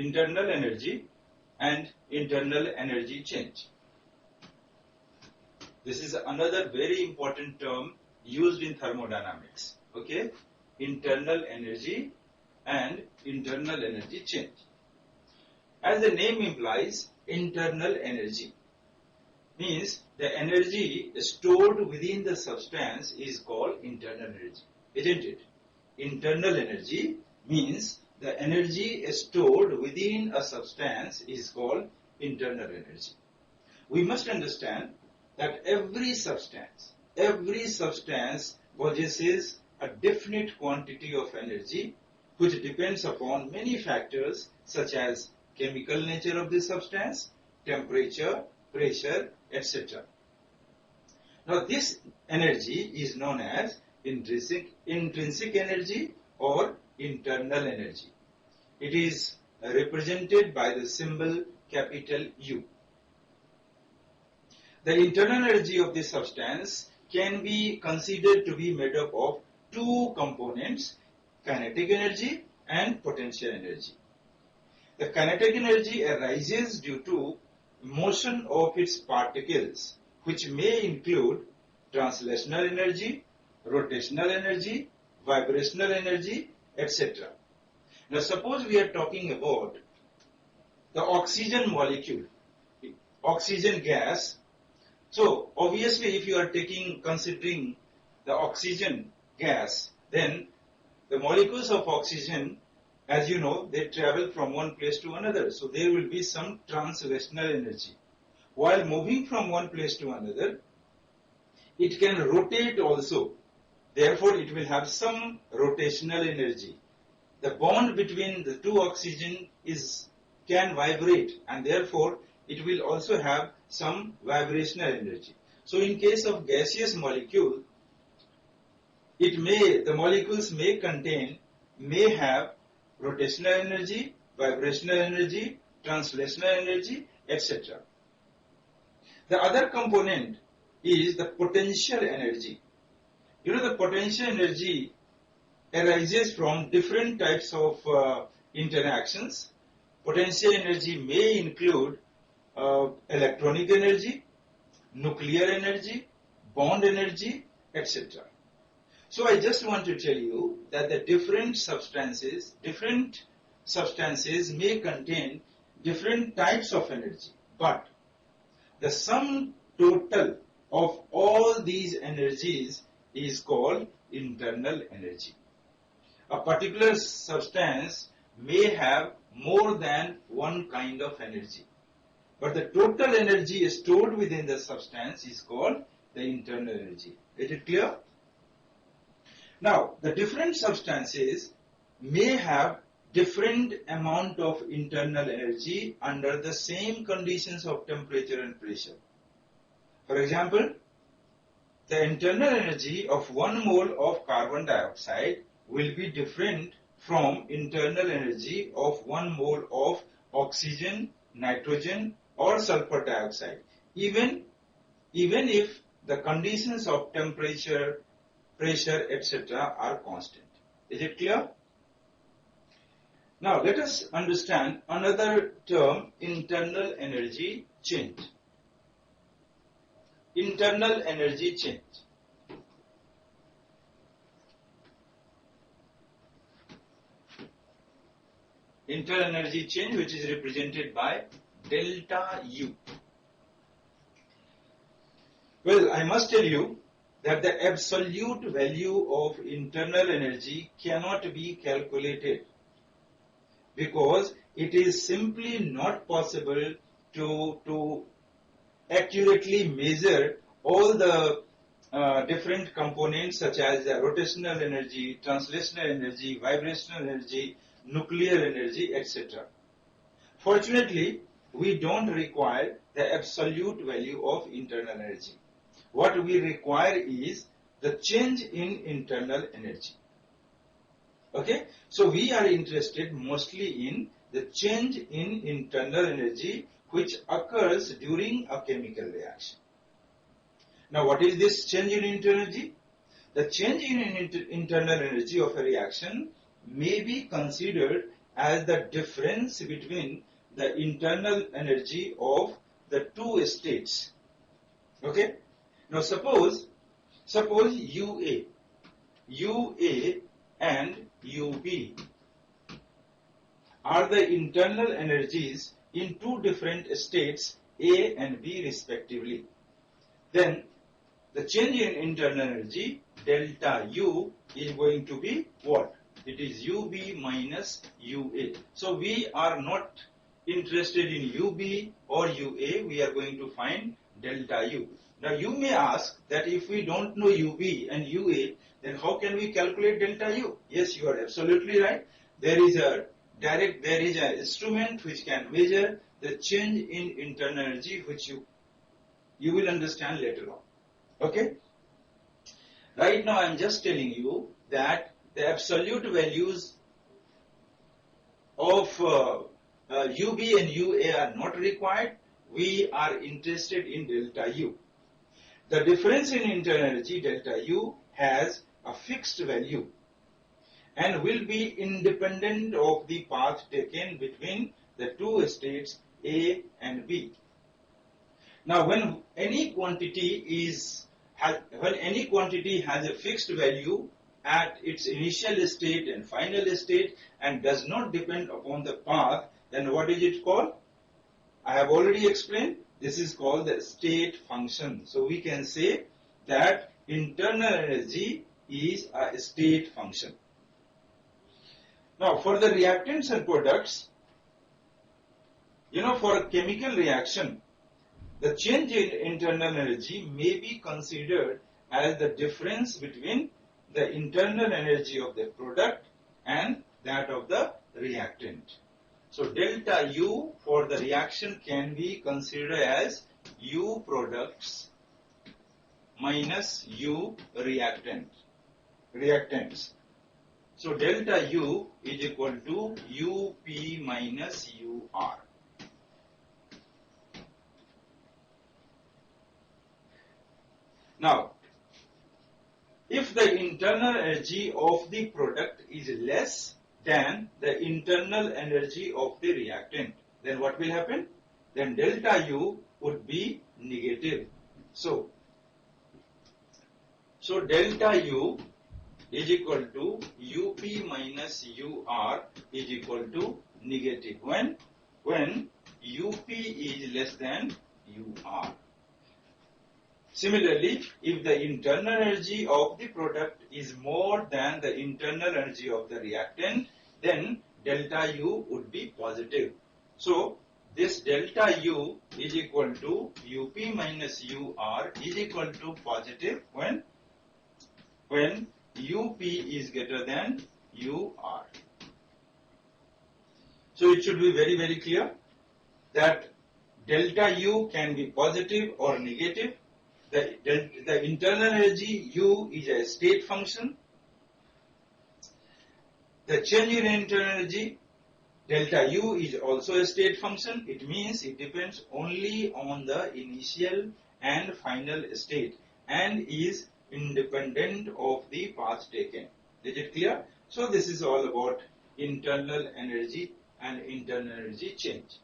internal energy and internal energy change. This is another very important term used in thermodynamics. Okay, internal energy and internal energy change. As the name implies, internal energy means the energy stored within the substance is called internal energy, isn't it? Internal energy means the energy stored within a substance is called internal energy. We must understand that every substance possesses a definite quantity of energy which depends upon many factors such as chemical nature of the substance, temperature, pressure, etc. Now this energy is known as intrinsic energy or internal energy. It is represented by the symbol capital U. The internal energy of the substance can be considered to be made up of two components, kinetic energy and potential energy. The kinetic energy arises due to motion of its particles, which may include translational energy, rotational energy, vibrational energy, etc. Now suppose we are talking about the oxygen molecule, oxygen gas. So obviously if you are considering the oxygen gas, then the molecules of oxygen, as you know, they travel from one place to another. So there will be some translational energy. While moving from one place to another, it can rotate also. Therefore, it will have some rotational energy. The bond between the two oxygen can vibrate, and therefore it will also have some vibrational energy. So in case of gaseous molecule, the molecules may have rotational energy, vibrational energy, translational energy, etc. The other component is the potential energy. You know, the potential energy arises from different types of interactions. Potential energy may include electronic energy, nuclear energy, bond energy, etc. So I just want to tell you that the different substances may contain different types of energy, but the sum total of all these energies is called internal energy. A particular substance may have more than one kind of energy, but the total energy stored within the substance is called the internal energy. Is it clear? Now, the different substances may have different amount of internal energy under the same conditions of temperature and pressure. For example, the internal energy of 1 mole of carbon dioxide will be different from internal energy of 1 mole of oxygen, nitrogen or sulfur dioxide, even if the conditions of temperature, pressure, etc. are constant. Is it clear? Now let us understand another term, internal energy change. Internal energy change. Internal energy change, which is represented by delta U. Well, I must tell you that the absolute value of internal energy cannot be calculated because it is simply not possible to accurately measure all the different components such as the rotational energy, translational energy, vibrational energy, nuclear energy, etc. Fortunately, we don't require the absolute value of internal energy. What we require is the change in internal energy. Okay, so we are interested mostly in the change in internal energy which occurs during a chemical reaction. Now, what is this change in internal energy? The change in internal energy of a reaction may be considered as the difference between the internal energy of the two states. Okay. Now suppose UA and UB are the internal energies in two different states A and B respectively. Then the change in internal energy delta U is going to be what? It is UB minus UA. So we are not interested in UB or UA, we are going to find delta U. Now you may ask that if we don't know UB and UA, then how can we calculate delta U? Yes, you are absolutely right. There is an instrument which can measure the change in internal energy, which you will understand later on. Okay? Right now I am just telling you that the absolute values of UB and UA are not required. We are interested in delta U. The difference in internal energy delta U has a fixed value and will be independent of the path taken between the two states A and B. Now when any quantity has a fixed value at its initial state and final state and does not depend upon the path, then what is it called? I have already explained. This is called the state function. So we can say that internal energy is a state function. Now for the reactants and products, for a chemical reaction, the change in internal energy may be considered as the difference between the internal energy of the product and that of the reactant. So delta U for the reaction can be considered as U products minus U reactants. So delta U is equal to UP minus UR. Now, if the internal energy of the product is less than the internal energy of the reactant, then what will happen? Then delta U would be negative. So delta U is equal to UP minus UR is equal to negative when UP is less than UR. Similarly, if the internal energy of the product is more than the internal energy of the reactant, then delta U would be positive. So this delta U is equal to UP minus UR is equal to positive when UP is greater than UR. So it should be very, very clear that delta U can be positive or negative. The internal energy U is a state function. The change in internal energy delta U is also a state function. It means it depends only on the initial and final state and is independent of the path taken. Is it clear? So this is all about internal energy and internal energy change.